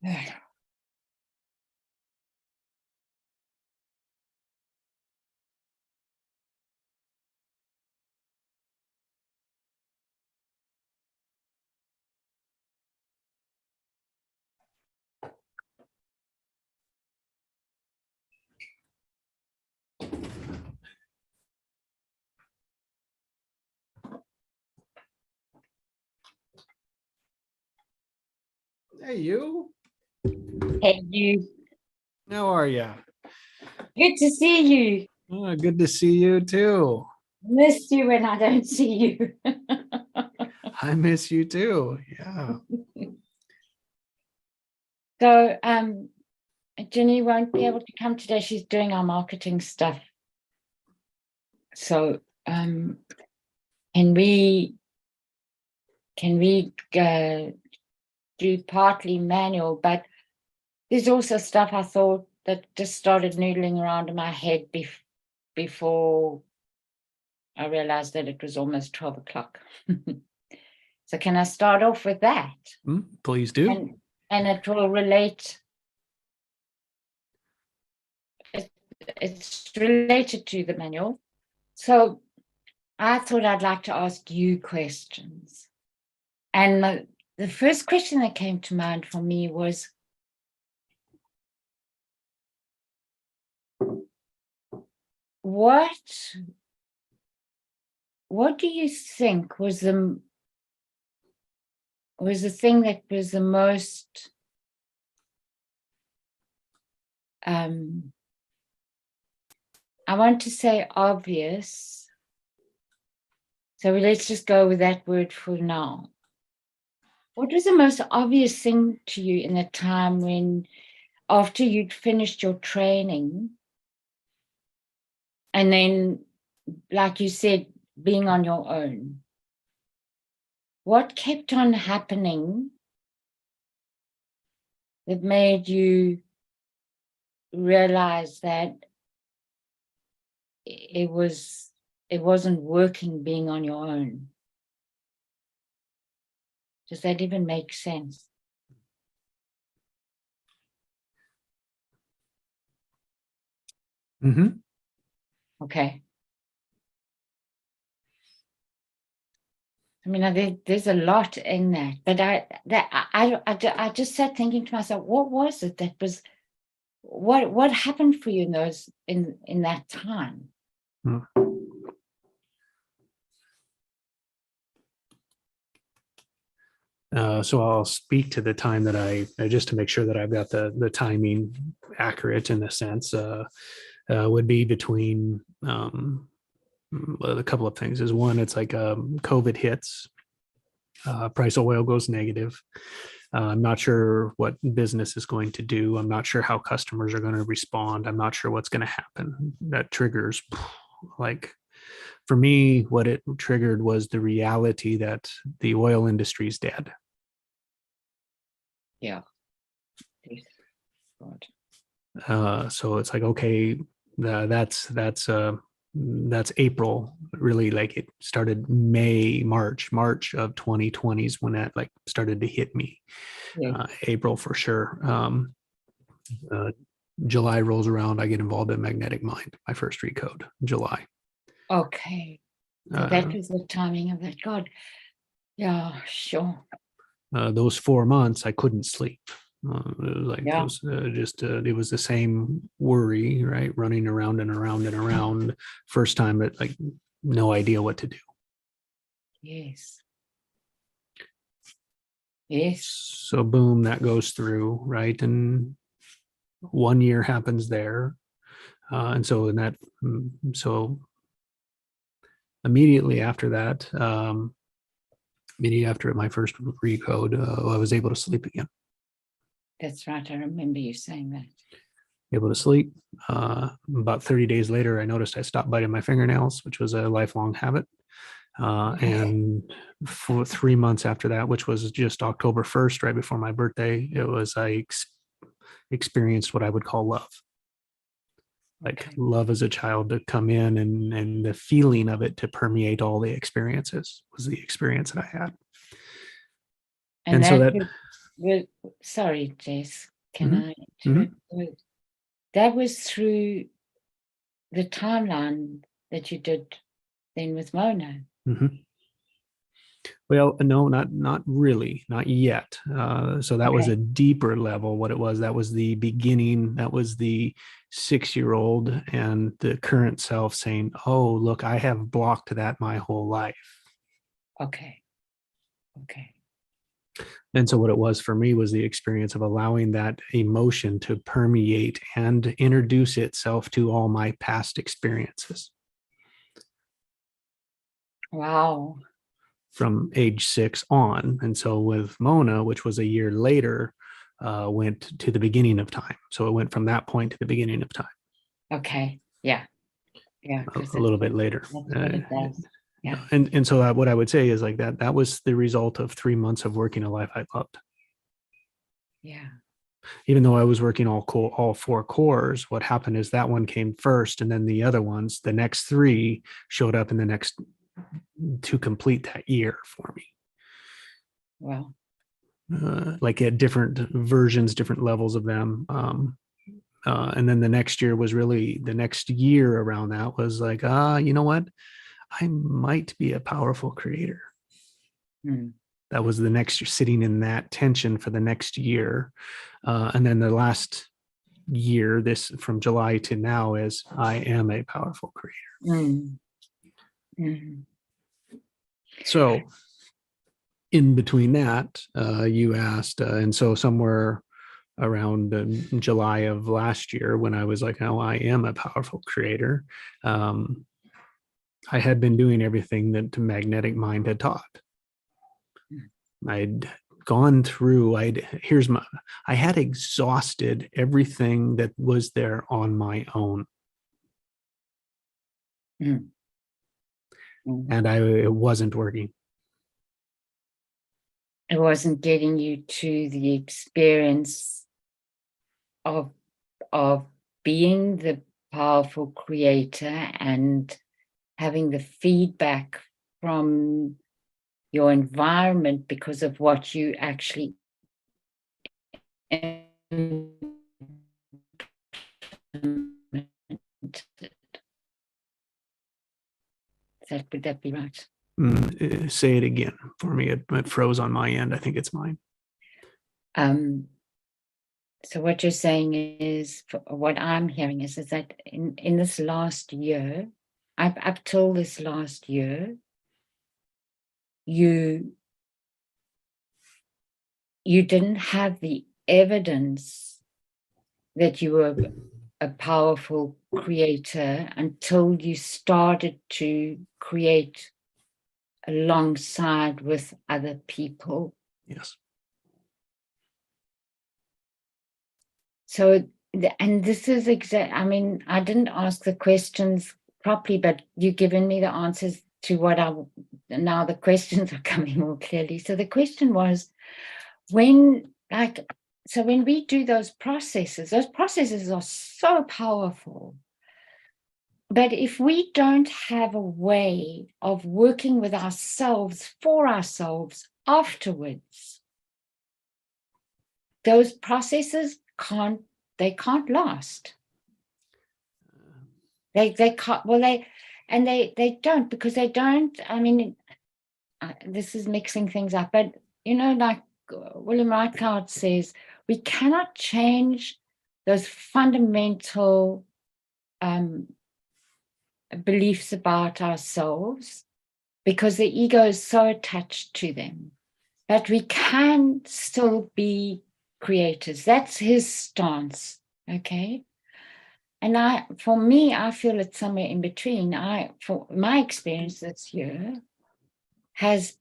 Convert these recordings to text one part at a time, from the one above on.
Hey, you. Hey, you. How are you? Good to see you. Oh, good to see you too. Missed you when I don't see you. I miss you too. Yeah. So, Jenny won't be able to come today. She's doing our marketing stuff. So, can we do partly manual? But there's also stuff I thought that just started noodling around in my head before I realized that it was almost 12 o'clock. So can I start off with that? Please do. And it will relate. It's related to the manual. So I thought I'd like to ask you questions. And the first question that came to mind for me was, what do you think was the thing that was the most I want to say obvious, so let's just go with that word for now. What was the most obvious thing to you in the time when, after you'd finished your training, and then, like you said, being on your own? What kept on happening that made you realize that it wasn't working being on your own? Does that even make sense? Mm-hmm. Okay. I mean, there's a lot in that, but I just sat thinking to myself, what was it that was, what happened for you in that time? So I'll speak to the time that I just to make sure that I've got the timing accurate in the sense would be between a couple of things. Is one, it's like COVID hits, price of oil goes negative. I'm not sure what business is going to do. I'm not sure how customers are going to respond. I'm not sure what's going to happen. That triggers, like, for me, what it triggered was the reality that the oil industry is dead. Yeah. God. So it's like, okay, that's April. Really, like, it started March of 2020 is when that like started to hit me. Yeah. April for sure. July rolls around, I get involved in Magnetic Mind, my first recode, July. Okay. So that was the timing of that. God. Yeah, sure. Those 4 months, I couldn't sleep. It was like Yeah. it was the same worry, right? Running around and around and around. First time, it like no idea what to do. Yes. Yes. So boom, that goes through, right? And 1 year happens there. And so so immediately after that, immediately after my first recode, I was able to sleep again. That's right. I remember you saying that. Able to sleep. About 30 days later, I noticed I stopped biting my fingernails, which was a lifelong habit. And for 3 months after that, which was just October 1st, right before my birthday, it was I experienced what I would call love. Like love as a child to come in, and the feeling of it to permeate all the experiences was the experience that I had. And so that Well, sorry, Jess, can Mhm. I interrupt? That was through the timeline that you did then with Mona. Mhm. Well, no, not really, not yet. So that was Okay. a deeper level. What it was, that was the beginning. That was the 6-year-old and the current self saying, "Oh, look, I have blocked that my whole life." Okay. Okay. And so what it was for me was the experience of allowing that emotion to permeate and introduce itself to all my past experiences Wow. from age 6 on. And so with Mona, which was a year later, went to the beginning of time. So it went from that point to the beginning of time, Okay. Yeah. Yeah. Because a little bit later. that's what it does. Yeah. And so what I would say is like that was the result of 3 months of working a life I loved. Yeah. Even though I was working all 4 cores, what happened is that one came first, and then the other ones, the next 3, showed up in the next to complete that year for me. Well. Like at different versions, different levels of them. And then the next year was really the next year around that was like, you know what? I might be a powerful creator. Hmm. That was the next year, sitting in that tension for the next year. And then the last year, this from July to now, is I am a powerful creator. Mm. Mm. So in between that, you asked, and so somewhere around July of last year, when I was like, oh, I am a powerful creator, I had been doing everything that the magnetic mind had taught. I'd gone through, I had exhausted everything that was there on my own. Mm. Mm. And it wasn't working. It wasn't getting you to the experience of being the powerful creator and having the feedback from your environment because of what you actually would that be right? Say it again for me. It froze on my end. I think it's mine. So what you're saying is, what I'm hearing is that in this last year, up till this last year, you didn't have the evidence that you were a powerful creator until you started to create alongside with other people. Yes. So, and this is I mean, I didn't ask the questions properly, but you've given me the answers to what now the questions are coming more clearly. So the question was, when we do those processes are so powerful. But if we don't have a way of working with ourselves for ourselves afterwards, those processes can't last. They can't, well, they don't, because they don't, I mean, this is mixing things up, but like William Reichardt says, we cannot change those fundamental beliefs about ourselves because the ego is so attached to them. But we can still be creators. That's his stance, okay? And for me, I feel it's somewhere in between. For my experience this year has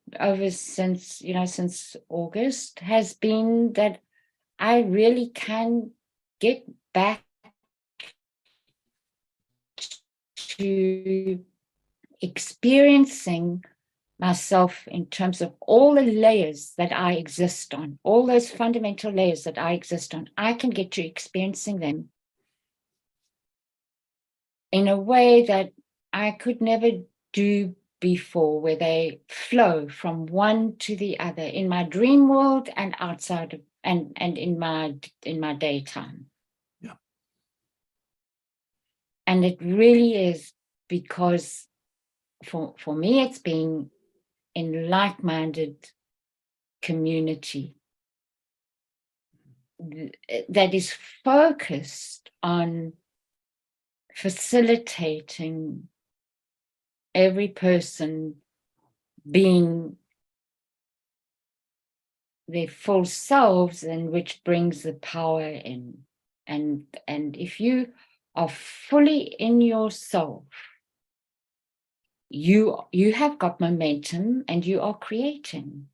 since August, has been that I really can get back to experiencing myself in terms of all the layers that I exist on, all those fundamental layers that I exist on. I can get to experiencing them in a way that I could never do before, where they flow from one to the other in my dream world and outside of and in my daytime. Yeah. And it really is because for me, it's being in like-minded community that is focused on facilitating every person being their full selves, and which brings the power in. And if you are fully in yourself, you have got momentum and you are creating.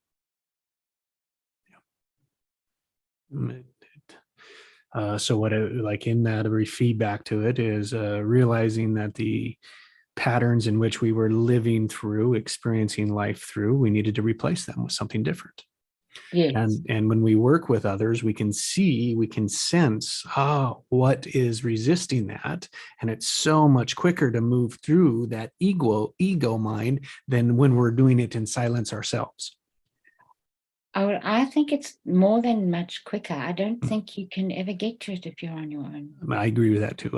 So what like in that feedback to it is realizing that the patterns in which we were living through, experiencing life through, we needed to replace them with something different. Yes. And when we work with others, we can see, we can sense what is resisting that. And it's so much quicker to move through that ego mind than when we're doing it in silence ourselves. I think it's more than much quicker. I don't think you can ever get to it if you're on your own. I agree with that too.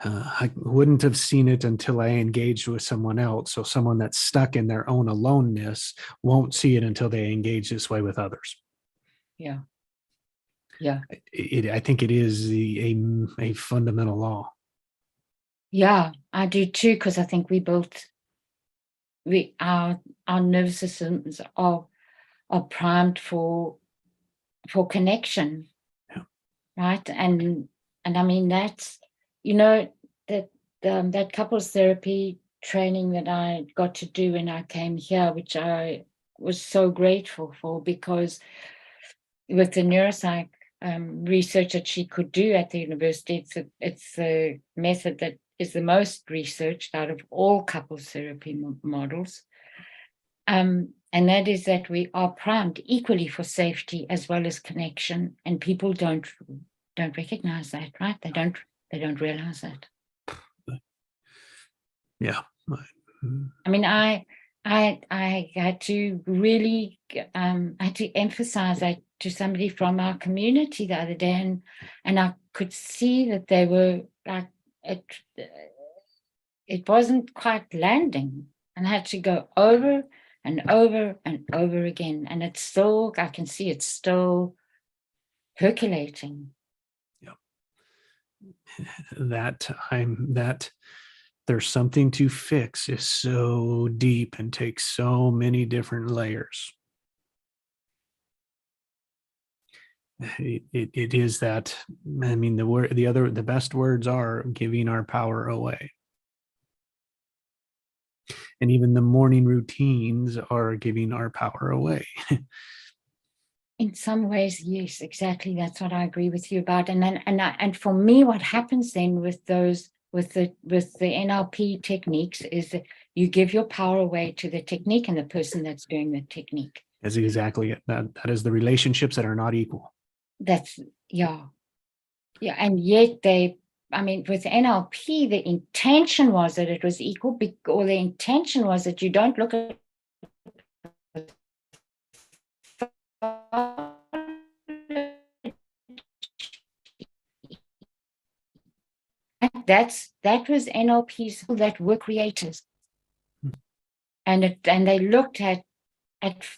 I wouldn't have seen it until I engaged with someone else. So someone that's stuck in their own aloneness won't see it until they engage this way with others. Yeah. Yeah. I think it is a fundamental law. Yeah, I do too, because I think our nervous systems are primed for connection. Yeah. Right. And I mean, that's, that couples therapy training that I got to do when I came here, which I was so grateful for, because with the neuropsych research that she could do at the university, it's a method that is the most researched out of all couples therapy models. And that is that we are primed equally for safety as well as connection, and people don't recognize that, right? They don't realize that. Yeah. I mean, I had to really I had to emphasize that to somebody from our community the other day, and I could see that they were like, it wasn't quite landing, and I had to go over and over and over again, and it's still, I can see it's still percolating. Yeah. That there's something to fix is so deep and takes so many different layers. It is that, I mean, the best words are giving our power away. And even the morning routines are giving our power away. In some ways, yes, exactly. That's what I agree with you about. And for me, what happens then with those, with the NLP techniques, is that you give your power away to the technique and the person that's doing the technique. That's exactly it. That is the relationships that are not equal. That's, yeah. And yet with NLP, the intention was that it was equal, or the intention was that you don't look at that was NLP's, that were creators. And they looked at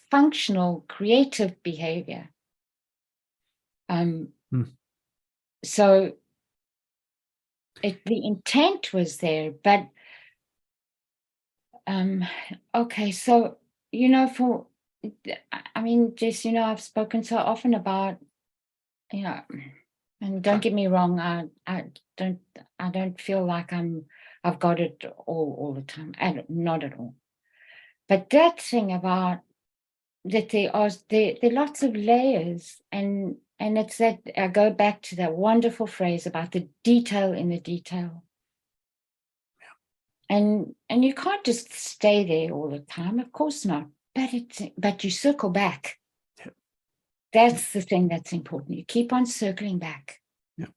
functional creative behavior. So the intent was there, but okay, so Jess, I've spoken so often about, and don't get me wrong, I don't feel like I've got it all the time, not at all. But that thing about that there are lots of layers, and it's that I go back to that wonderful phrase about the detail in the detail. Yeah. And you can't just stay there all the time, of course not. But you circle back. Yeah. That's the thing that's important. You keep on circling back. Yeah.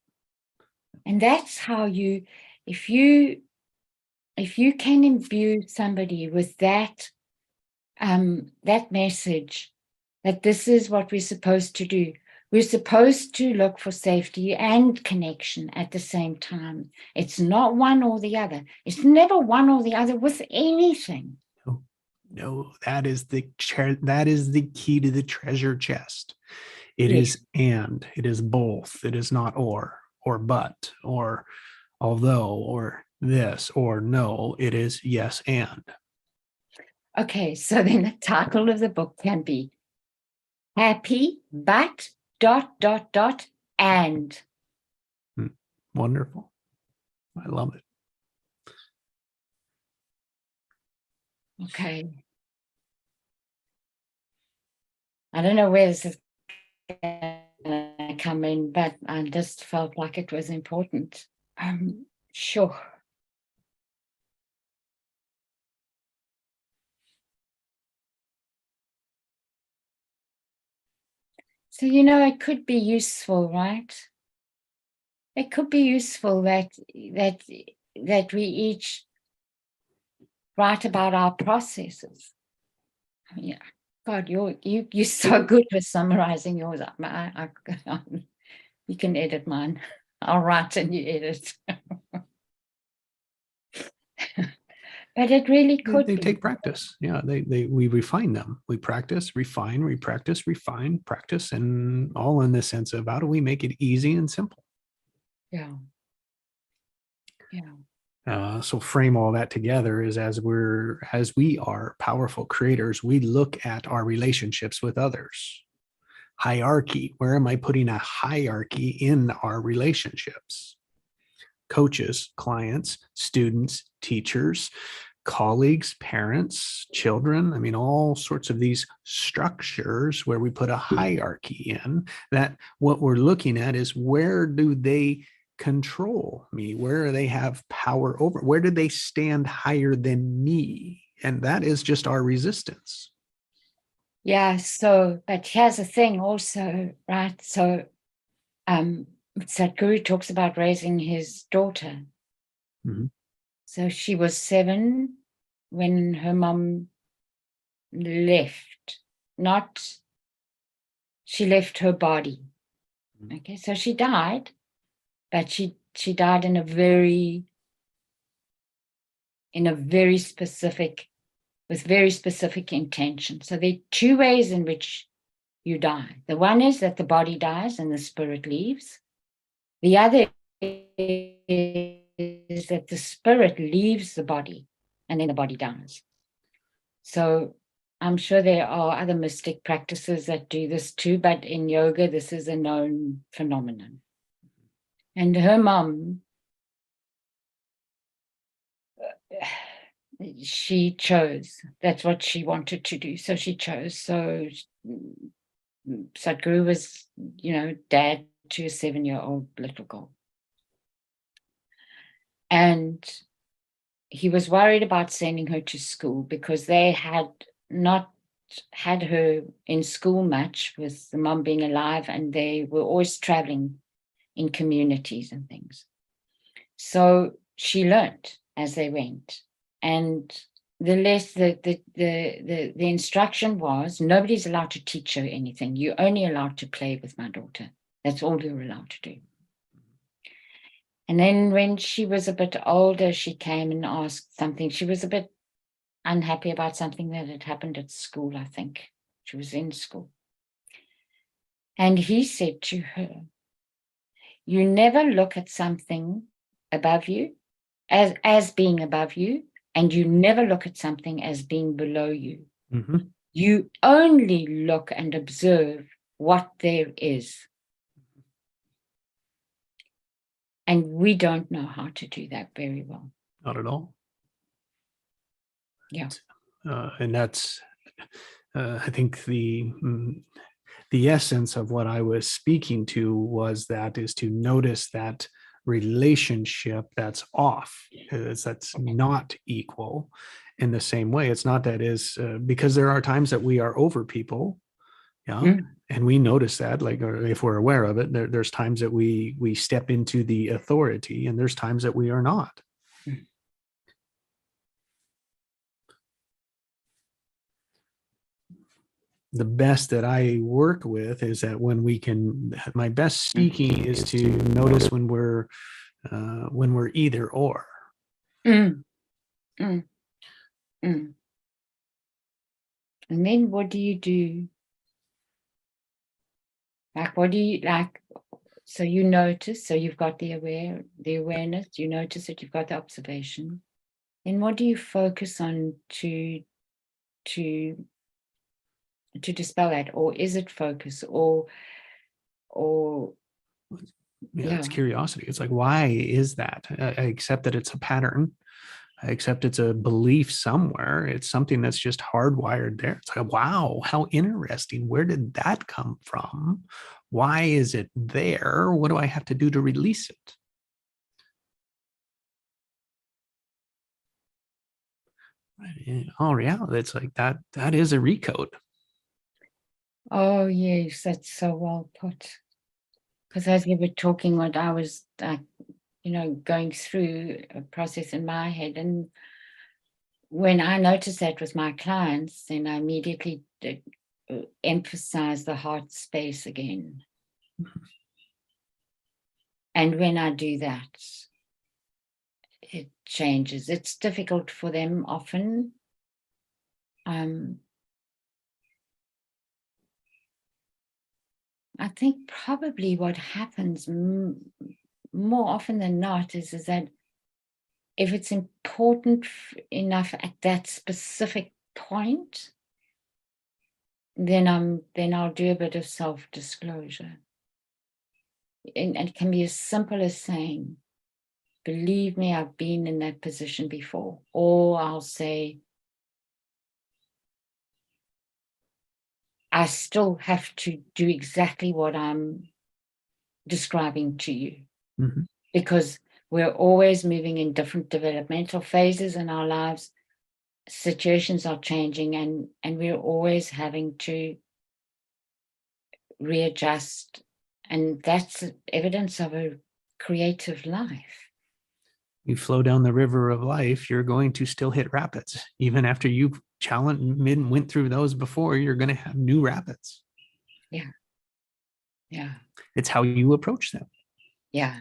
And that's how if you can imbue somebody with that message, that this is what we're supposed to do. We're supposed to look for safety and connection at the same time. It's not one or the other. It's never one or the other with anything. No, that is the key to the treasure chest. It Yes. is and, it is both. It is not or but, or although, or this, or no. It is yes and. Okay, so then the title of the book can be Happy But ... and. Wonderful. I love it. Okay. I don't know where this is going to come in, but I just felt like it was important. Sure. So, it could be useful, right? It could be useful that we each write about our processes. Yeah. God, you're so good with summarizing yours. You can edit mine. I'll write and you edit. But it really could They be. take practice. Yeah, we refine them. We practice, refine, repractice, refine, practice, and all in the sense of how do we make it easy and simple. Yeah. So frame all that together is as we are powerful creators, we look at our relationships with others. Hierarchy. Where am I putting a hierarchy in our relationships? Coaches, clients, students, teachers, colleagues, parents, children. I mean, all sorts of these structures where we put a hierarchy in, that what we're looking at is where do they control me? Where do they have power over? Where do they stand higher than me? And that is just our resistance. Yeah. So, but here's the thing also, right? So, Sadhguru talks about raising his daughter. Mhm. So she was 7 when her mom left. She left her body. Okay, so she died, but she died in a very specific, with very specific intention. So there are 2 ways in which you die. The one is that the body dies and the spirit leaves. The other is that the spirit leaves the body and then the body dies. So I'm sure there are other mystic practices that do this too, but in yoga, this is a known phenomenon. And her mom, she chose. That's what she wanted to do. So she chose. So Sadhguru was, dad to a 7-year-old little girl. And he was worried about sending her to school because they had not had her in school much with the mum being alive, and they were always traveling in communities and things. So she learned as they went. And the instruction was nobody's allowed to teach her anything. You're only allowed to play with my daughter. That's all you're allowed to do. And then when she was a bit older, she came and asked something. She was a bit unhappy about something that had happened at school, I think. She was in school. And he said to her, you never look at something above you as being above you, and you never look at something as being below you. Mm-hmm. You only look and observe what there is. And we don't know how to do that very well. Not at all. Yeah. And that's, I think the essence of what I was speaking to was that is to notice that relationship that's off, that's not equal in the same way. It's not that is because there are times that we are over people. Yeah. Mm. And we notice that, like, if we're aware of it, there's times that we step into the authority, and there's times that we are not. Mm. the best that I work with is that when we can, my best speaking is to notice when we're either or. Mm, mm, mm. And then what do you do? Like, what do you like? So you notice, so you've got the awareness, you notice that you've got the observation. Then what do you focus on to dispel that? Or is it focus or Yeah, it's yeah, curiosity. It's like, why is that? I accept that it's a pattern. I accept it's a belief somewhere. It's something that's just hardwired there. It's like, wow, how interesting. Where did that come from? Why is it there? What do I have to do to release it? In all reality, it's like that is a recode. oh yes, that's so well put. Because as you were talking, what I was going through a process in my head, and when I noticed that with my clients, then I immediately emphasize the heart space again. And when I do that, it changes. It's difficult for them often. I think probably what happens more often than not is that if it's important enough at that specific point, then I'll do a bit of self-disclosure. And it can be as simple as saying, believe me, I've been in that position before. Or I'll say, I still have to do exactly what I'm describing to you. Mm-hmm. Because we're always moving in different developmental phases in our lives. Situations are changing, and we're always having to readjust. And that's evidence of a creative life. You flow down the river of life, you're going to still hit rapids. Even after you've went through those before, you're going to have new rapids. Yeah. Yeah. It's how you approach them. Yeah.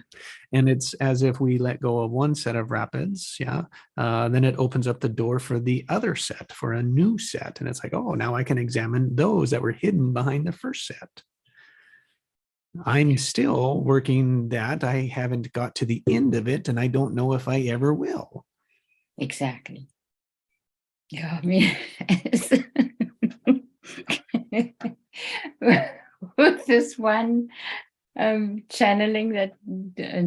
And it's as if we let go of one set of rapids. Yeah. Then it opens up the door for the other set, for a new set. And it's like, oh, now I can examine those that were hidden behind the first set. I'm still working that. I haven't got to the end of it, and I don't know if I ever will. Exactly. Yeah, I mean, with this one channeling that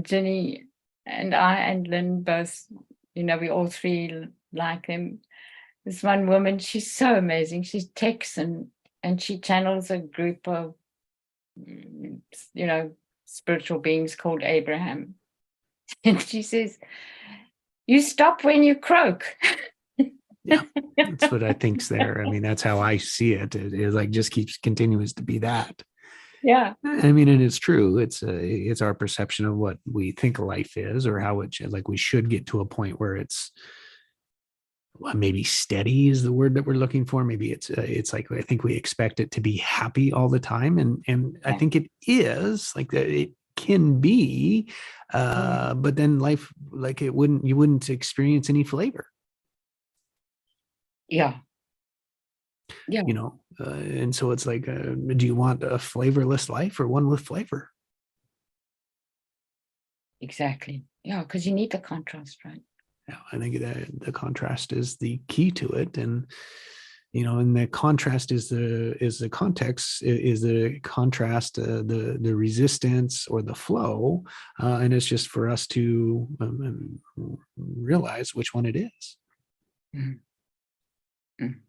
Jenny and I and Lynn both, we all three like them. This one woman, she's so amazing. She texts and she channels a group of, spiritual beings called Abraham. And she says, you stop when you croak. Yeah, that's what I think's there. I mean, that's how I see it. It is like just continues to be that. Yeah. I mean, and it's true. It's our perception of what we think life is, or how it like we should get to a point where it's maybe steady is the word that we're looking for. Maybe it's like I think we expect it to be happy all the time, and I think it is like that. It can be, but then life, like you wouldn't experience any flavor. Yeah. Yeah. And so it's like, do you want a flavorless life or one with flavor? Exactly. Yeah, because you need the contrast, right? Yeah, I think that the contrast is the key to it, and and the contrast is the context, is the contrast, the resistance or the flow, and it's just for us to realize which one it is. Mm-hmm. Mm.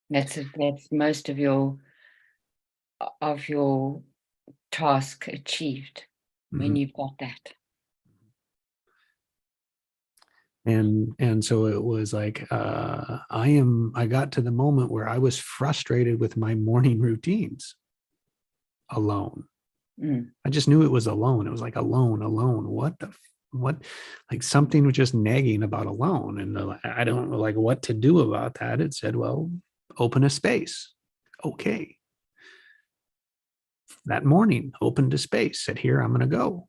That's most of your task achieved when you've got that. And so it was like I got to the moment where I was frustrated with my morning routines alone. I just knew it was alone. It was like alone. What, like something was just nagging about alone, and I don't know like what to do about that. It said, well, open a space. Okay. That morning, opened a space, said, here, I'm going to go.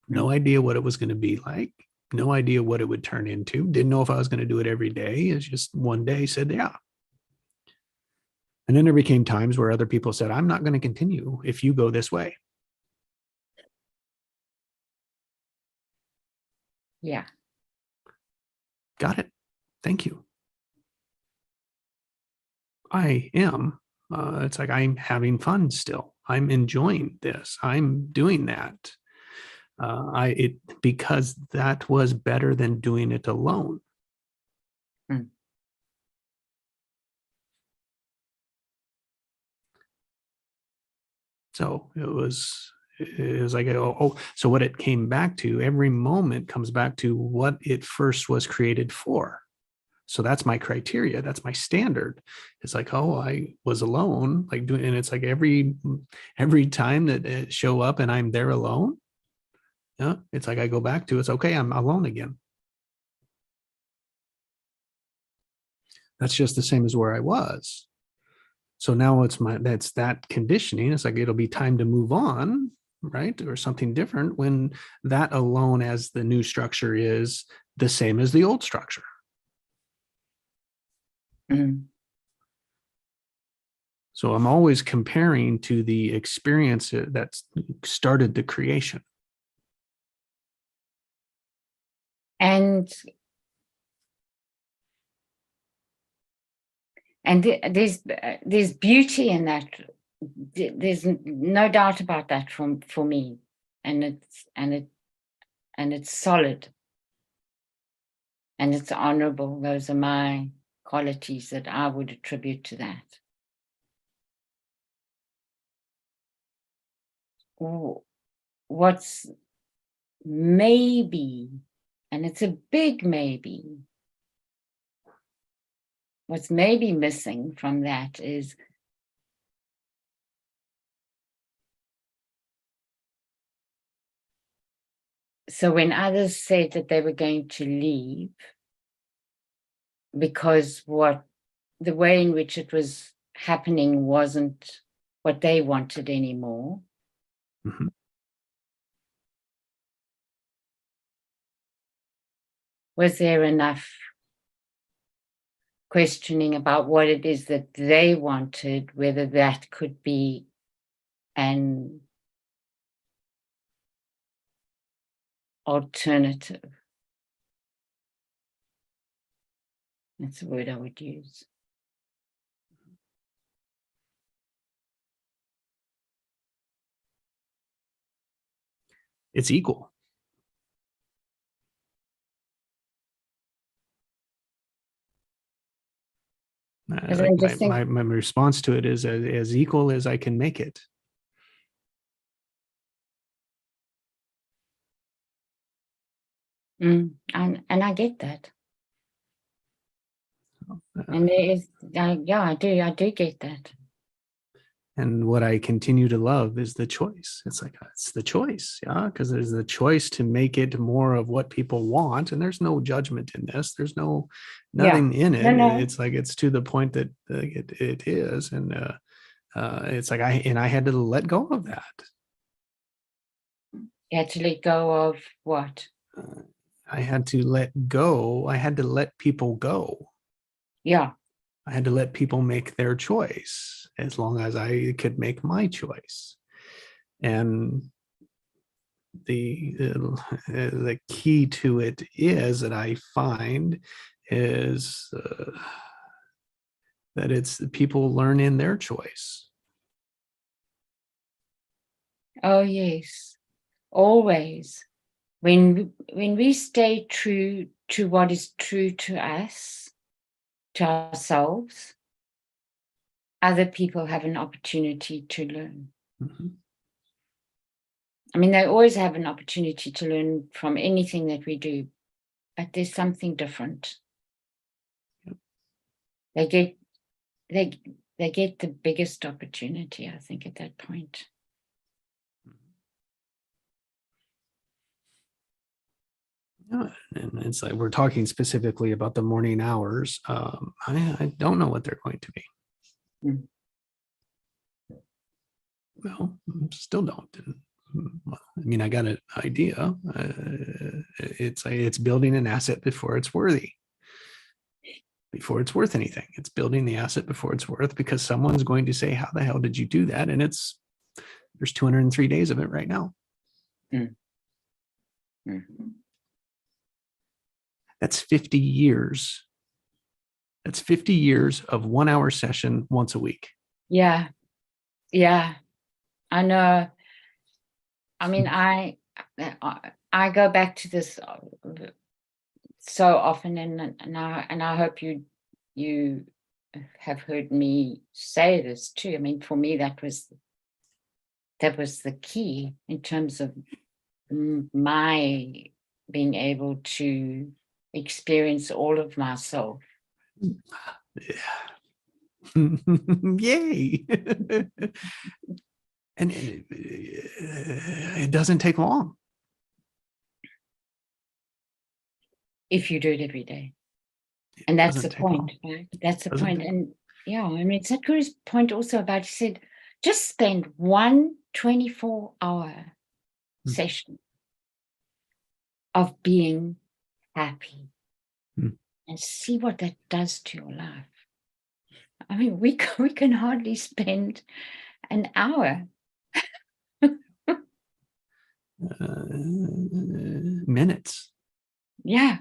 No idea what it was going to be like. No idea what it would turn into. Didn't know if I was going to do it every day. It's just one day said, yeah. And then there became times where other people said, I'm not going to continue if you go this way. Yeah. Got it. Thank you. I am. It's like I'm having fun still. I'm enjoying this. I'm doing that. Because that was better than doing it alone. Mm. So it was like, oh, so what it came back to, every moment comes back to what it first was created for. So that's my criteria. That's my standard. It's like, oh, I was alone, like doing, and it's like every time that it show up and I'm there alone, yeah, it's like I go back to, it's okay, I'm alone again. That's just the same as where I was. So now that's that conditioning. It's like, it'll be time to move on, right? Or something different when that alone as the new structure is the same as the old structure. Mm. So I'm always comparing to the experience that started the creation. And there's beauty in that. There's no doubt about that for me, and it's solid, and it's honorable. Those are my qualities that I would attribute to that. What's maybe, and it's a big maybe, what's maybe missing from that is so when others said that they were going to leave because the way in which it was happening wasn't what they wanted anymore. Mm-hmm. Was there enough questioning about what it is that they wanted, whether that could be an alternative? That's the word I would use. It's equal. Like my response to it is as equal as I can make it. And I get that. And there is, yeah, I do get that. And what I continue to love is the choice. It's like, it's the choice. Yeah. Because there's the choice to make it more of what people want. And there's no judgment in this. There's nothing in it. No. It's like, it's to the point that it is. And it's like, I had to let go of that. You had to let go of what? I had to let go. I had to let people go. Yeah. I had to let people make their choice as long as I could make my choice. And the key to it is that I find is that it's people learn in their choice. Oh, yes. Always. When we stay true to what is true to us, to ourselves, other people have an opportunity to learn. Mm-hmm. I mean, they always have an opportunity to learn from anything that we do, but there's something different. Yep. They get the biggest opportunity, I think, at that point. And it's like we're talking specifically about the morning hours. I don't know what they're going to be. Mm. Well, still don't. Well, I mean, I got an idea. It's building an asset before it's worthy, before it's worth anything. It's building the asset before it's worth, because someone's going to say, "How the hell did you do that?" And there's 203 days of it right now. Mm. Mm. That's 50 years. That's 50 years of 1 hour session once a week. Yeah. I know. I mean, I go back to this so often, and I hope you have heard me say this too. I mean, for me, that was the key in terms of my being able to experience all of myself. Yay. And it doesn't take long. If you do it every day. And that's the Doesn't take long. point, right? That's the Doesn't point. take- And yeah, I mean, Sadhguru's point also about, he said, just spend one 24-hour session of being happy and see what that does to your life. I mean, we can hardly spend an hour. Minutes. Yeah.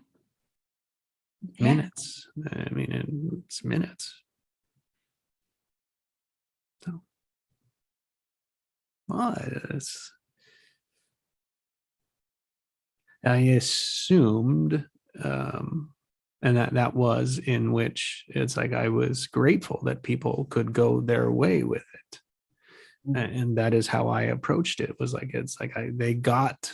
Minutes. I mean, it's minutes. So, well, I assumed, and that was in which it's like I was grateful that people could go their way with it, and that is how I approached it. Was like it's like they got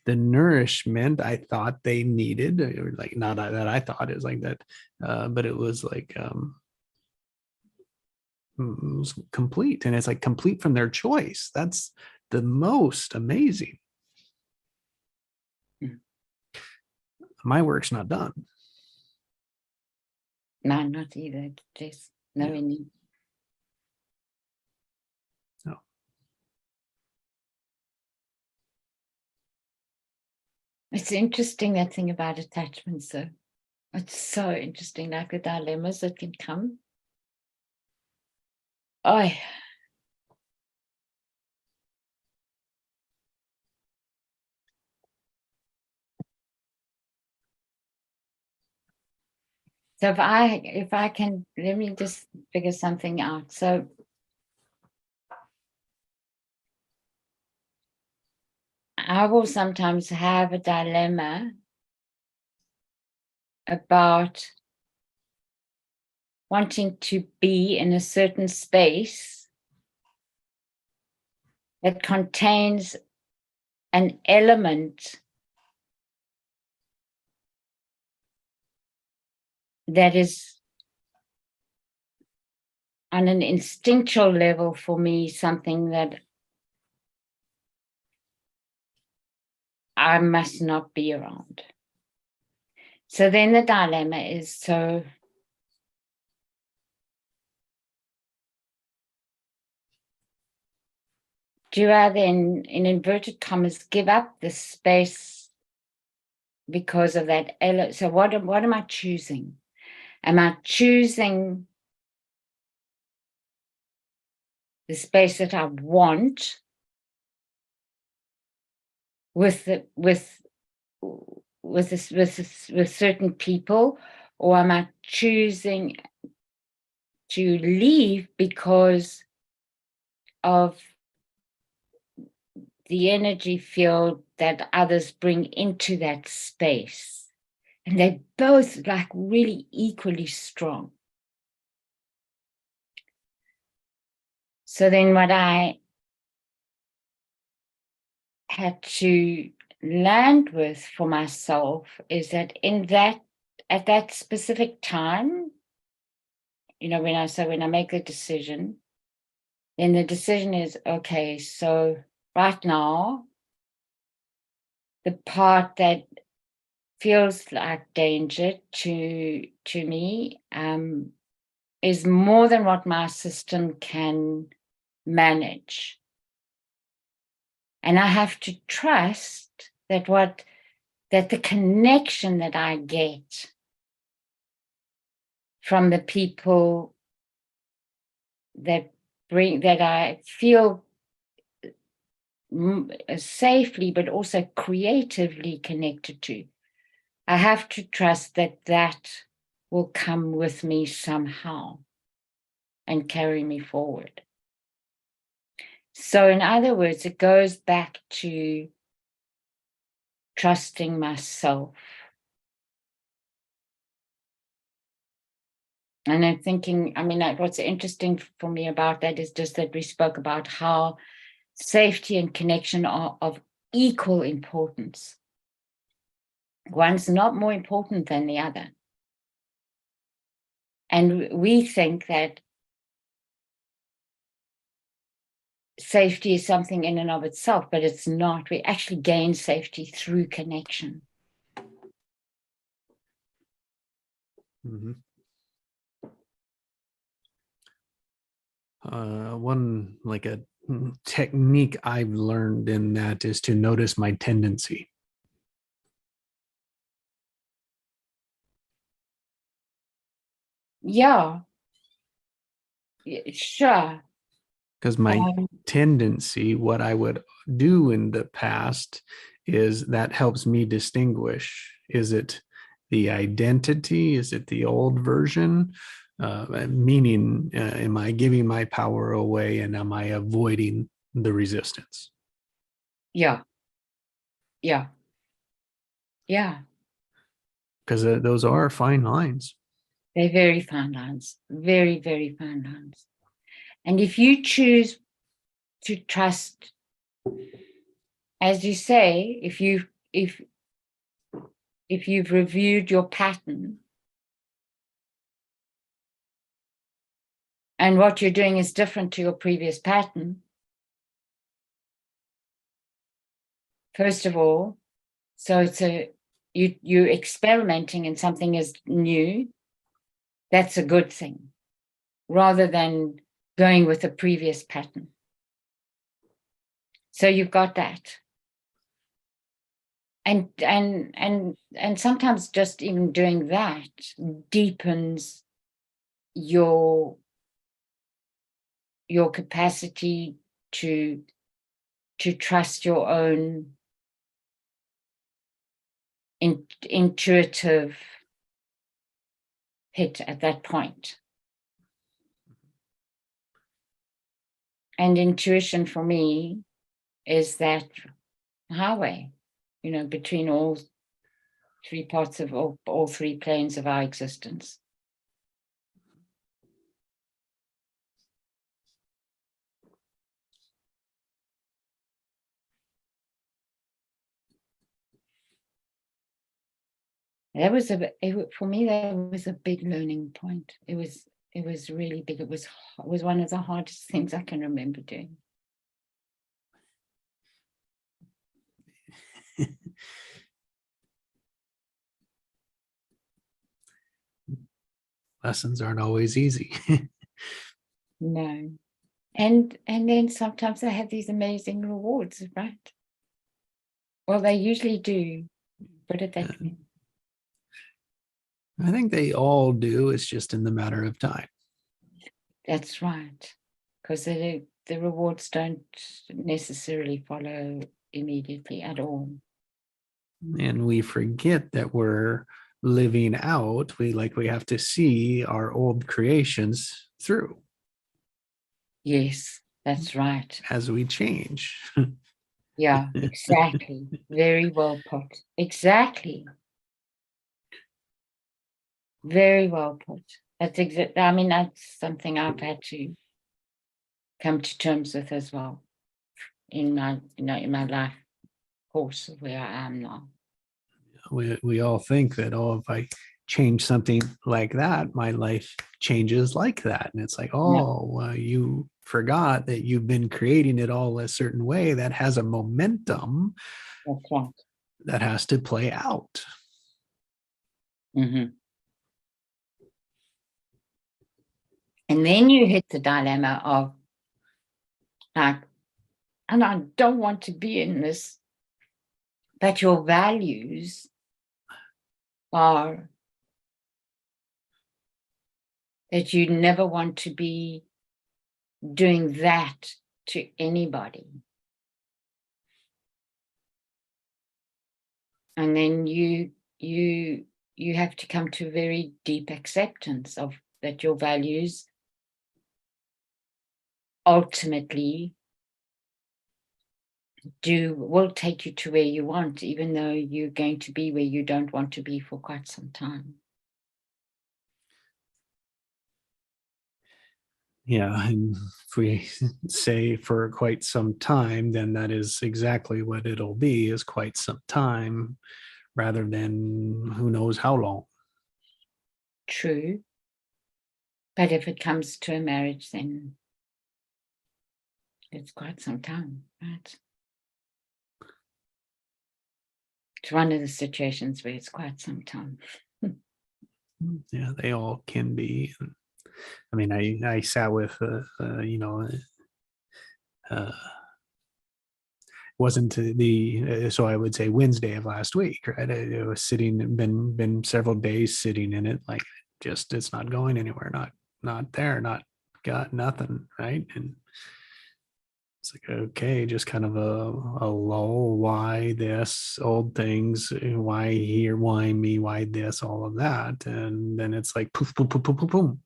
the nourishment I thought they needed, or like not that I thought, is like that, but it was like it was complete, and it's like complete from their choice. That's the most amazing. My work's not done. No, not either. Just no. Yeah. No. It's interesting, that thing about attachments, though. It's so interesting, like the dilemmas that can come. Oh, so if I can, let me just figure something out. So I will sometimes have a dilemma about wanting to be in a certain space that contains an element that is on an instinctual level for me, something that I must not be around. So then the dilemma is, so do I then, in inverted commas, give up the space because of that? So what am I choosing? Am I choosing the space that I want with certain people, or am I choosing to leave because of the energy field that others bring into that space? And they're both like really equally strong. So then what I had to land with for myself is that at that specific time, when I make the decision, then the decision is, okay, so right now, the part that feels like danger to me is more than what my system can manage. And I have to trust that the connection that I get from the people that I feel safely, but also creatively connected to, I have to trust that will come with me somehow and carry me forward. So in other words, it goes back to trusting myself. And I'm thinking, what's interesting for me about that is just that we spoke about how safety and connection are of equal importance. One's not more important than the other. And we think that safety is something in and of itself, but it's not. We actually gain safety through connection. Mm-hmm. One like a technique I've learned in that is to notice my tendency. Yeah, sure. Because my tendency, what I would do in the past, is that helps me distinguish. Is it the identity? Is it the old version? Meaning, am I giving my power away and am I avoiding the resistance? Yeah. Yeah. Yeah. Because those are fine lines. They're very fine lines. Very, very fine lines. And if you choose to trust, as you say, if you've reviewed your pattern and what you're doing is different to your previous pattern, first of all, so it's you're experimenting and something is new, that's a good thing, rather than going with a previous pattern. So you've got that. And sometimes just even doing that deepens your capacity to trust your own intuitive hit at that point. And intuition for me is that highway, between all three parts of all three planes of our existence. That was for me, that was a big learning point. It was really big. It was one of the hardest things I can remember doing. Lessons aren't always easy. No. And then sometimes they have these amazing rewards, right? Well, they usually do. Put it that way. I think they all do. It's just in the matter of time. That's right. Because the rewards don't necessarily follow immediately at all. And we forget that we're living out. We have to see our old creations through. Yes, that's right. As we change. Yeah, exactly. Very well put. Exactly. Very well put. That's that's something I've had to come to terms with as well in my life course of where I am now. We all think that, if I change something like that, my life changes like that. And it's like, you forgot that you've been creating it all a certain way that has a momentum. That's right. That has to play out. And then you hit the dilemma of like, and I don't want to be in this, but your values are that you never want to be doing that to anybody. And then you have to come to very deep acceptance of that your values ultimately will take you to where you want, even though you're going to be where you don't want to be for quite some time. Yeah, and if we say for quite some time, then that is exactly what it'll be, is quite some time, rather than who knows how long. True. But if it comes to a marriage, then it's quite some time, right? It's one of the situations where it's quite some time. Yeah, they all can be. I mean, I sat with wasn't so I would say Wednesday of last week, right? I was sitting, been several days sitting in it, like just it's not going anywhere, not there, not got nothing, right? And it's like, okay, just kind of a lull. Why this? Old things. Why here? Why me? Why this? All of that. And then it's like poof, poof, poof, poof, poof, boom.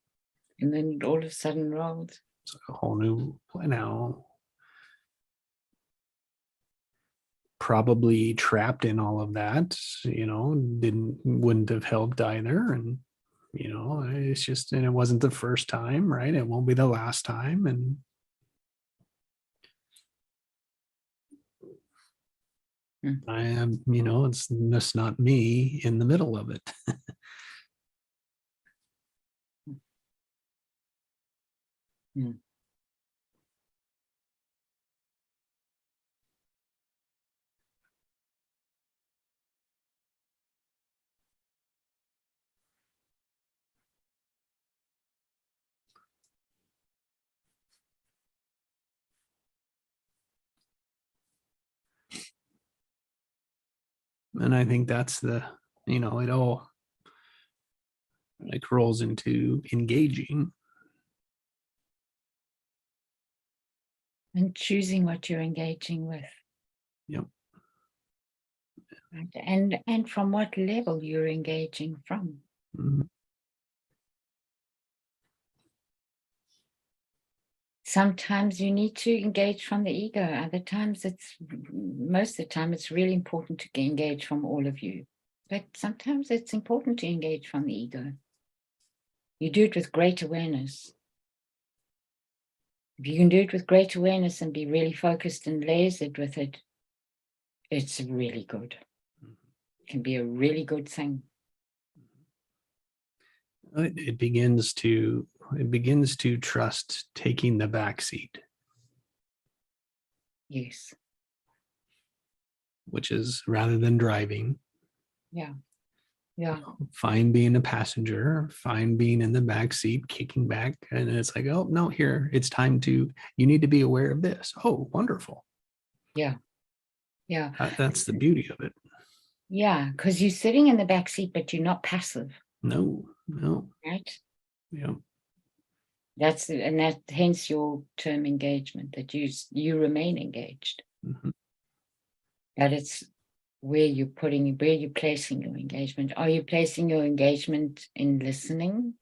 And then all of a sudden rolls. It's like a whole new now. Probably trapped in all of that, wouldn't have helped either. And, it's just, and it wasn't the first time, right? It won't be the last time. And I am, it's just not me in the middle of it. And I think that's it all like rolls into engaging. And choosing what you're engaging with. Yep. Right? And from what level you're engaging from. Mm-hmm. Sometimes you need to engage from the ego. Other times most of the time it's really important to engage from all of you. But sometimes it's important to engage from the ego. You do it with great awareness. If you can do it with great awareness and be really focused and lasered with it, it's really good. It can be a really good thing. It begins to trust taking the back seat. Yes. Which is rather than driving. Yeah. Yeah. Fine being a passenger, fine being in the back seat, kicking back. And it's like, oh, no, here, it's time you need to be aware of this. Oh, wonderful. Yeah. Yeah. That's the beauty of it. Yeah. Because you're sitting in the back seat, but you're not passive. No. Right? Yeah. And that hence your term engagement, that you remain engaged. Mm-hmm. That it's where you're placing your engagement. Are you placing your engagement in listening?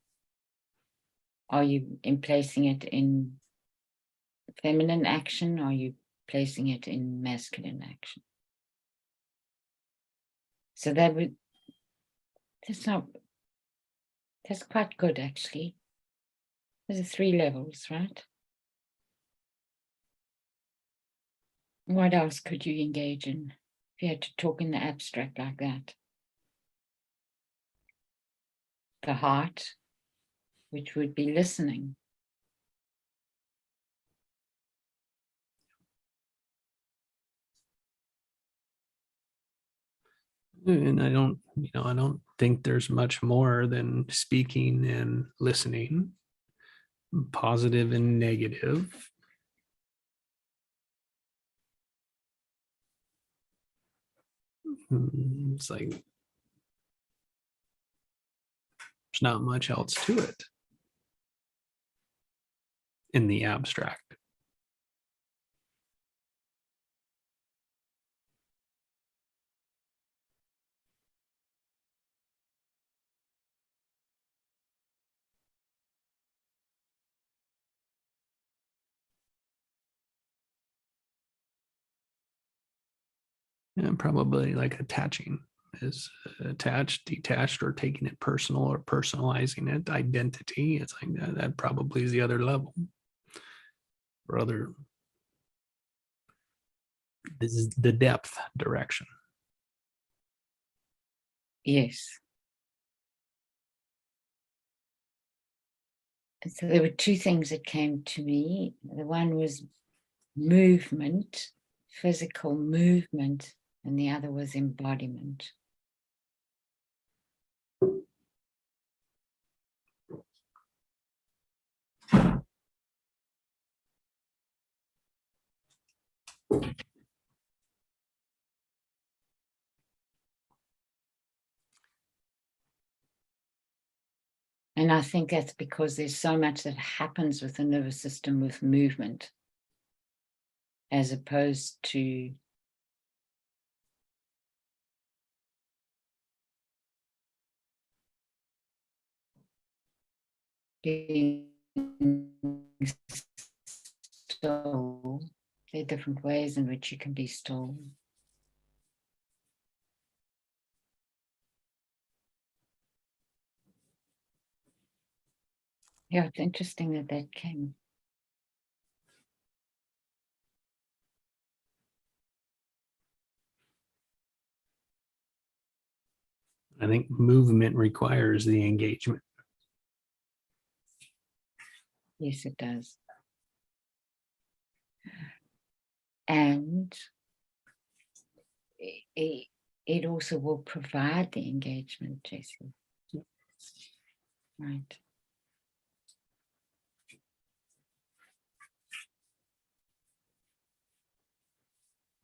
Are you placing it in feminine action? Are you placing it in masculine action? So that's quite good, actually. There's 3 levels, right? What else could you engage in if you had to talk in the abstract like that? The heart, which would be listening. And I don't, I don't think there's much more than speaking and listening, positive and negative. It's like there's not much else to it in the abstract. And probably like attaching is attached, detached, or taking it personal or personalizing it. Identity, it's like that probably is the other level. Or other, this is the depth direction. Yes. So there were two things that came to me. The one was movement, physical movement, and the other was embodiment. And I think that's because there's so much that happens with the nervous system with movement, as opposed to being still. There are different ways in which you can be still. Yeah, it's interesting that that came. I think movement requires the engagement. Yes, it does. And it also will provide the engagement, Jesse. Right.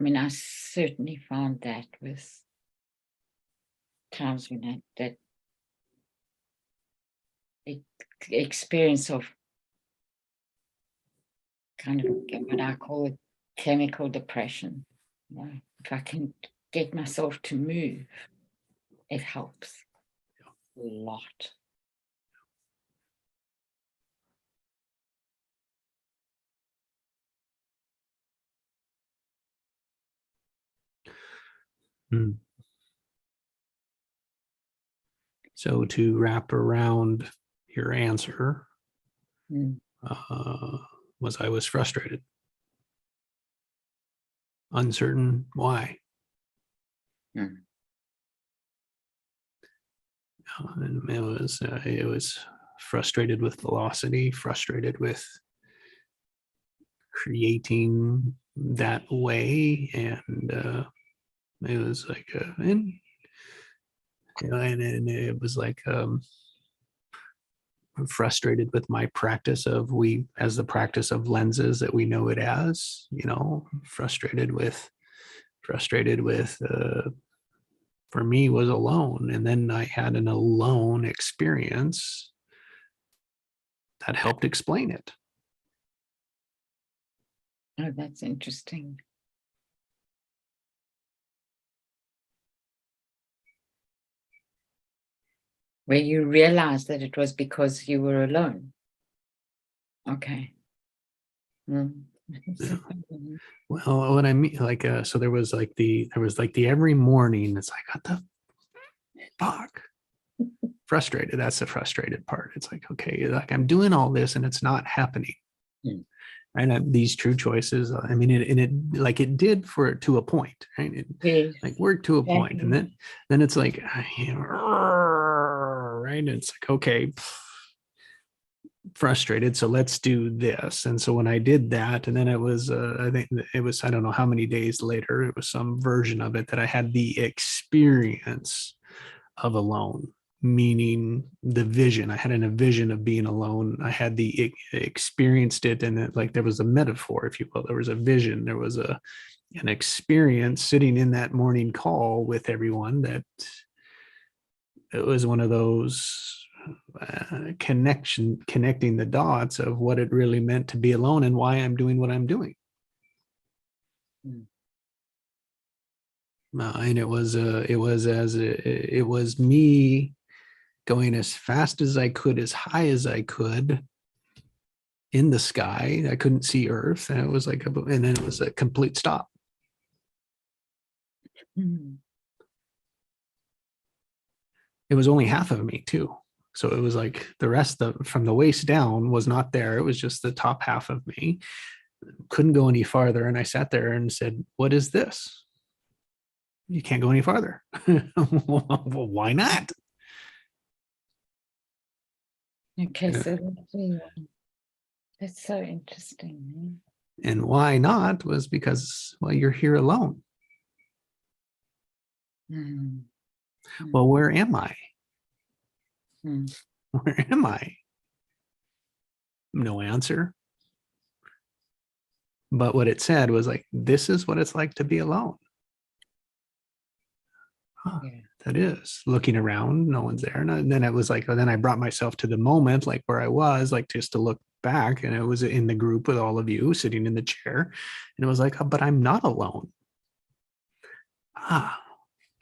I mean, I certainly found that with times when that experience of kind of what I call it chemical depression. You know, if I can get myself to move, it helps a lot. So to wrap around your answer, was I was frustrated, uncertain why. And it was frustrated with velocity, frustrated with creating that way, and it was like, and it was like frustrated with my practice of as the practice of lenses that we know it as, frustrated with for me was alone. And then I had an alone experience that helped explain it. Oh, that's interesting. Where you realized that it was because you were alone. Okay. Yeah. Well, what I mean, like, so there was like the every morning, it's like, what the fuck? Frustrated. That's the frustrated part. It's like, okay, like I'm doing all this and it's not happening. And these true choices, I mean, like it did to a point, right? It like worked to a point, and then it's like, right? It's like, okay, frustrated, so let's do this. And so when I did that, and then it was I think it was, I don't know how many days later, it was some version of it that I had the experience of alone, meaning the vision. I had a vision of being alone. I had the experienced it, and it, like there was a metaphor, if you will. There was a vision. There was an experience sitting in that morning call with everyone, that it was one of those connecting the dots of what it really meant to be alone and why I'm doing what I'm doing. And it was me going as fast as I could, as high as I could in the sky. I couldn't see Earth, and it was like, and then it was a complete stop. It was only half of me too. So it was like the rest of from the waist down was not there. It was just the top half of me. Couldn't go any farther. And I sat there and said, what is this? You can't go any farther. Well, why not? Okay, so that's so interesting. And why not was because, well, you're here alone. Well, where am I? Where am I? No answer. But what it said was like, this is what it's like to be alone. Huh, yeah. That is looking around, no one's there. And then it was like, then I brought myself to the moment, like where I was, like just to look back, and it was in the group with all of you sitting in the chair. And it was like, oh, but I'm not alone.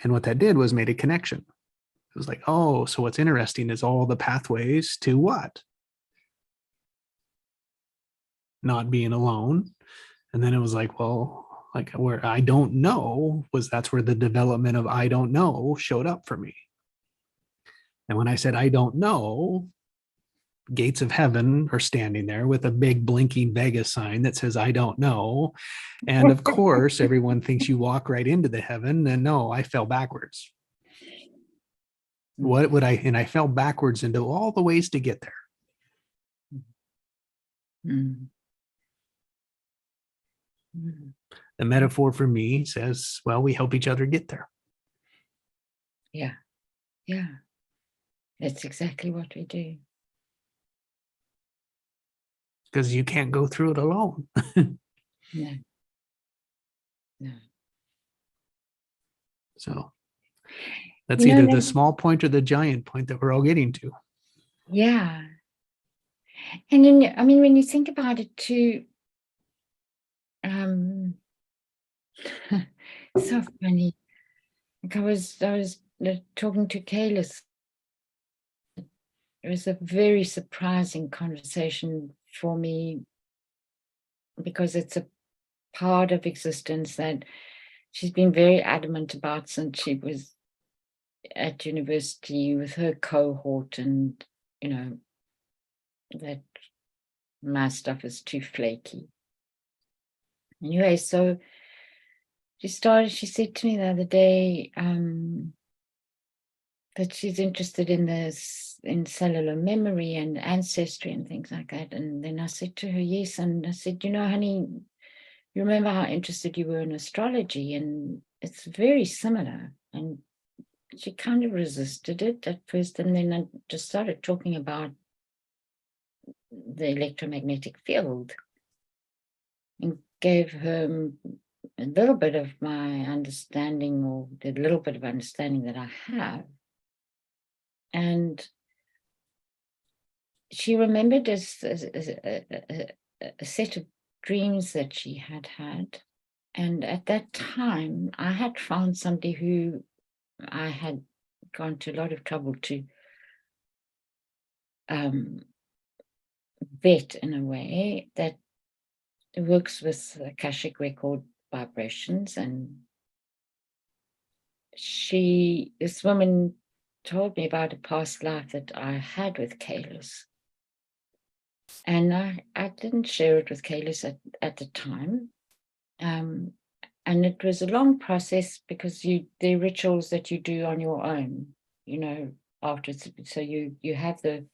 And what that did was made a connection. It was like, oh, so what's interesting is all the pathways to what? Not being alone. And then it was like, well, like where I don't know was, that's where the development of I don't know showed up for me. And when I said I don't know, gates of heaven are standing there with a big blinking Vegas sign that says I don't know. And of course, everyone thinks you walk right into the heaven. And no, I fell backwards. What would I, and I fell backwards into all the ways to get there. The metaphor for me says, well, we help each other get there. Yeah. Yeah. That's exactly what we do. Because you can't go through it alone. No. No. So that's either the small point or the giant point that we're all getting to. Yeah. And then, I mean, when you think about it too, so funny. Like I was talking to Kalis. It was a very surprising conversation for me, because it's a part of existence that she's been very adamant about since she was at university with her cohort, and you know that my stuff is too flaky. Anyway, so she said to me the other day that she's interested in this, in cellular memory and ancestry and things like that. And then I said to her, yes. And I said, you know, honey, you remember how interested you were in astrology, and it's very similar. And she kind of resisted it at first, and then I just started talking about the electromagnetic field and gave her a little bit of my understanding, or the little bit of understanding that I have. And she remembered a set of dreams that she had had. And at that time, I had found somebody who I had gone to a lot of trouble to vet in a way that works with Akashic record vibrations. And this woman told me about a past life that I had with Kalis. And I didn't share it with Kalis at the time. And it was a long process, because the rituals that you do on your own, you know, after. So you have the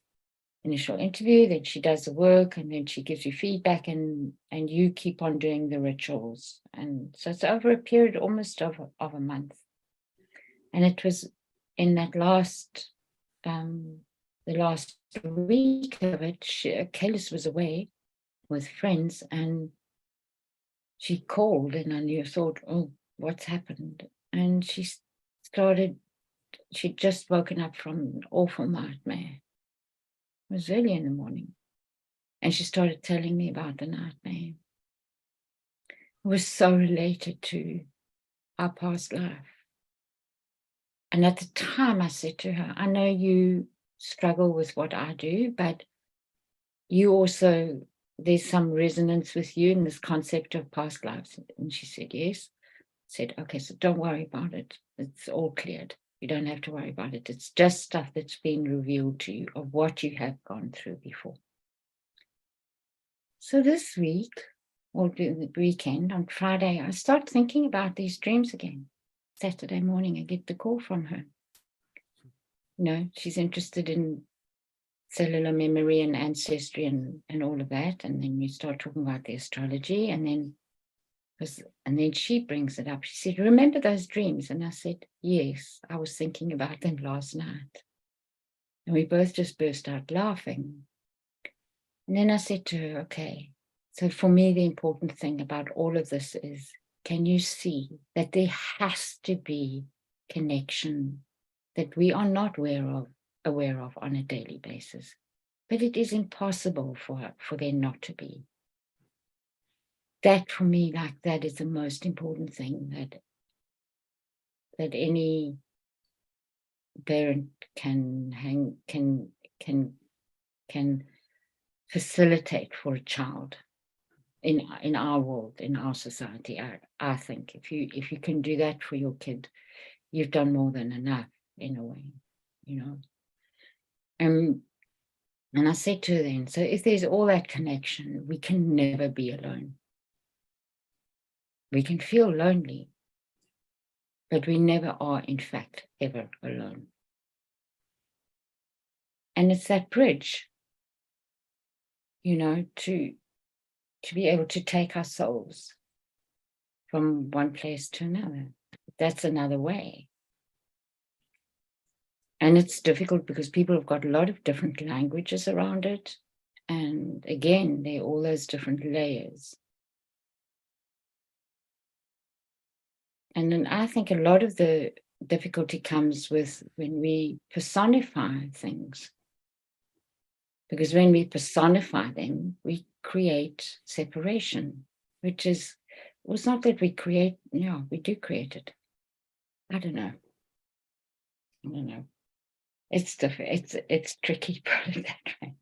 initial interview, then she does the work, and then she gives you feedback, and you keep on doing the rituals. And so it's over a period almost of a month. And it was in that the last week of it, Kaylis was away with friends, and she called, and I thought, oh, what's happened? And she'd just woken up from an awful nightmare. It was early in the morning. And she started telling me about the nightmare. It was so related to our past life. And at the time I said to her, I know you struggle with what I do, but you also, there's some resonance with you in this concept of past lives. And she said, yes. I said, okay, so don't worry about it. It's all cleared. You don't have to worry about it. It's just stuff that's been revealed to you of what you have gone through before. So this week, or the weekend, on Friday, I start thinking about these dreams again. Saturday morning, I get the call from her. You know, she's interested in cellular memory and ancestry and all of that. And then you start talking about the astrology, and then she brings it up. She said, remember those dreams? And I said, yes, I was thinking about them last night. And we both just burst out laughing. And then I said to her, okay, so for me, the important thing about all of this is, can you see that there has to be connection that we are not aware of on a daily basis? But it is impossible for there not to be. That for me, like that is the most important thing that any parent can facilitate for a child in our world, in our society. I think if you can do that for your kid, you've done more than enough in a way, you know. And I said to her then, so if there's all that connection, we can never be alone. We can feel lonely, but we never are, in fact, ever alone. And it's that bridge, you know, to be able to take our souls from one place to another. That's another way. And it's difficult because people have got a lot of different languages around it. And again, there are all those different layers. And then I think a lot of the difficulty comes with when we personify things. Because when we personify them, we create separation, which is, well, it's not that we create, we do create it. I don't know. It's different. It's tricky, put it that way.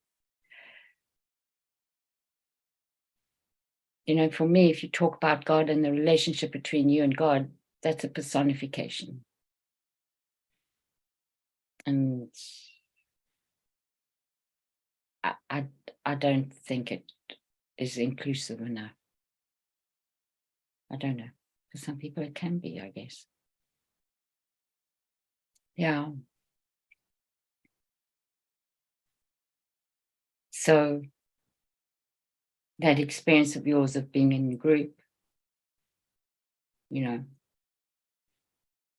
You know, for me, if you talk about God and the relationship between you and God, that's a personification. And I don't think it is inclusive enough. I don't know. For some people it can be, I guess. Yeah. So that experience of yours of being in the group, you know,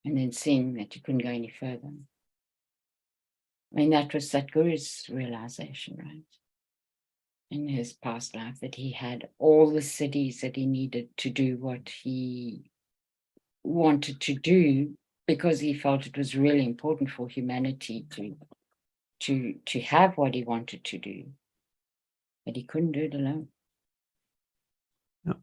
and then seeing that you couldn't go any further. I mean, that was Sadhguru's realization, right? In his past life, that he had all the cities that he needed to do what he wanted to do, because he felt it was really important for humanity to have what he wanted to do, but he couldn't do it alone. Yep.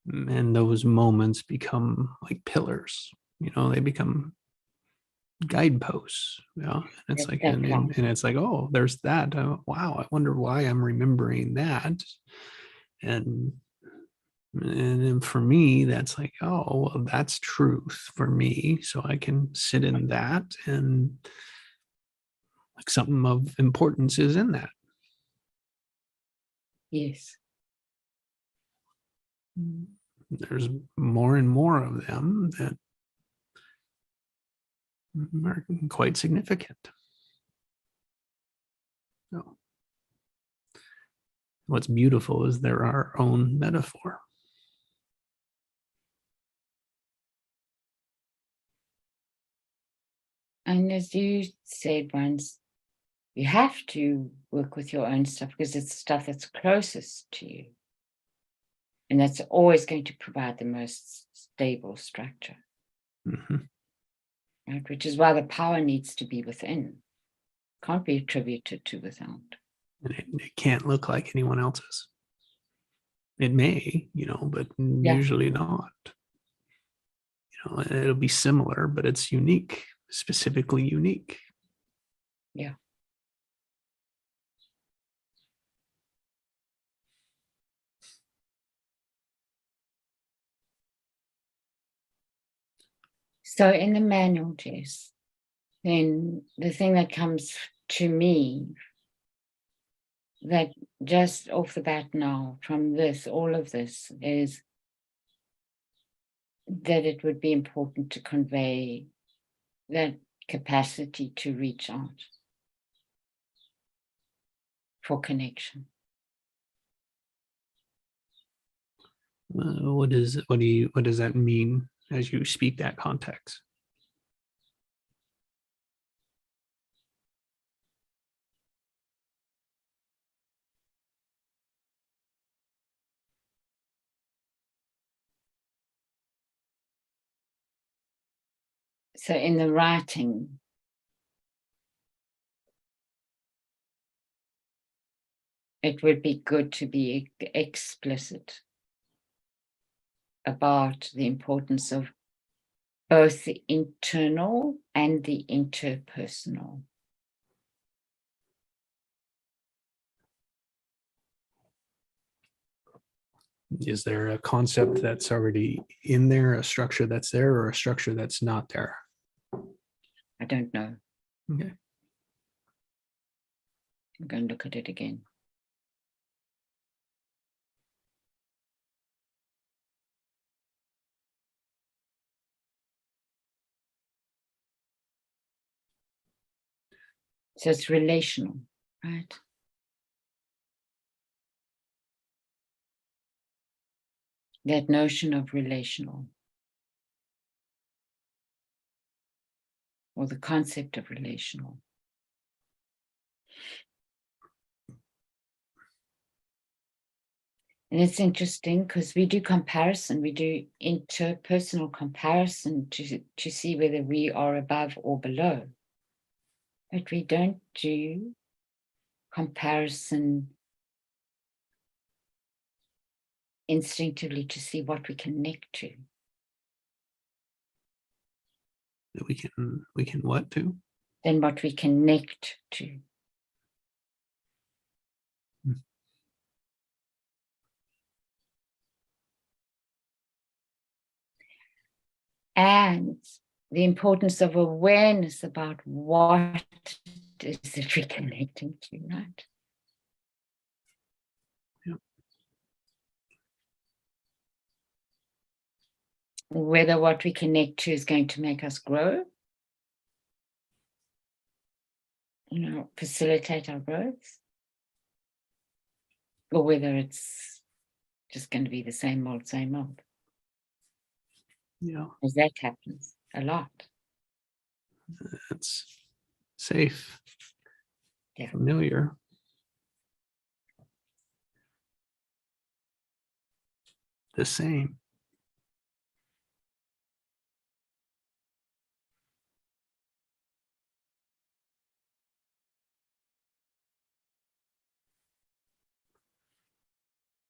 And those moments become like pillars, you know, they become guideposts. Yeah. And it's like, and it's like, oh, there's that. Wow. I wonder why I'm remembering that. And then for me, that's like, oh, well, that's truth for me. So I can sit in that, and like something of importance is in that. Yes. There's more and more of them that are quite significant. So what's beautiful is they're our own metaphor. And as you said once, you have to work with your own stuff because it's stuff that's closest to you. And that's always going to provide the most stable structure. Mhm. Right? Which is why the power needs to be within. Can't be attributed to without. And it can't look like anyone else's. It may, but usually not. It'll be similar, but it's unique, specifically unique. Yeah. So in the manual, Jess, then the thing that comes to me that just off the bat now from this, all of this, is that it would be important to convey that capacity to reach out for connection. What does that mean as you speak that context? So in the writing, it would be good to be explicit about the importance of both the internal and the interpersonal. Is there a concept that's already in there, a structure that's there, or a structure that's not there? I don't know. Okay. I'm going to look at it again. So it's relational, right? That notion of relational, or the concept of relational. And it's interesting because we do comparison, we do interpersonal comparison to see whether we are above or below. But we don't do comparison instinctively to see what we connect to. We can what to? Then what we connect to. And the importance of awareness about what is it we're connecting to, right? Yep. Whether what we connect to is going to make us grow, facilitate our growth, or whether it's just going to be the same old, same old. Yeah. Because that happens a lot. It's safe, Yeah. familiar. The same.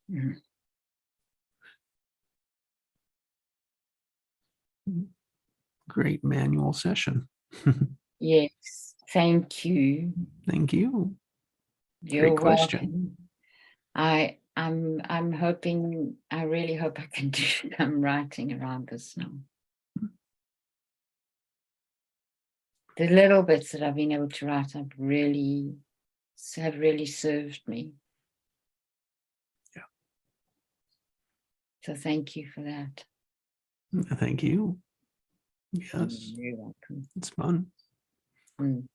Mhm. Great manual session. Yes, thank you. Thank you. You're Great question. welcome. I'm hoping, I really hope I can do some writing around this now. The little bits that I've been able to write have really served me. Yeah. So thank you for that. Thank you. Yes, You're welcome. it's fun. Mm.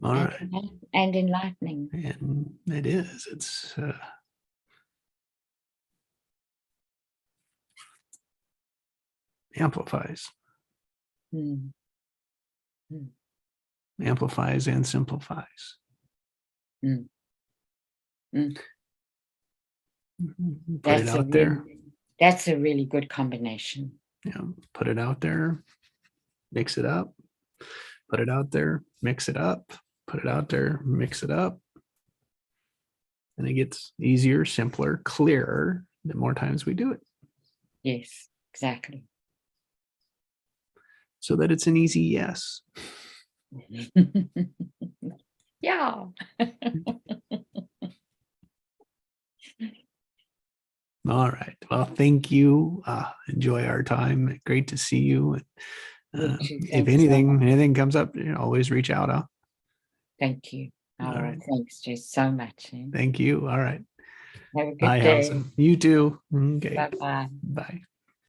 All right. And enlightening. And it is. It's amplifies, Mm. amplifies and simplifies. Mm. Mm. Put it out there. That's a really good combination. Yeah, put it out there, mix it up, put it out there, mix it up, put it out there, mix it up. And it gets easier, simpler, clearer the more times we do it. Yes, exactly. So that it's an easy yes. Yeah. All right. Well, thank you. Enjoy our time. Great to see you. If anything comes up, always reach out. Huh? Thank you. All Oh, right. thanks, Jess, so much. Thank you. All right. Have a good Bye, day. Allison. You too. Okay. Bye-bye. Bye.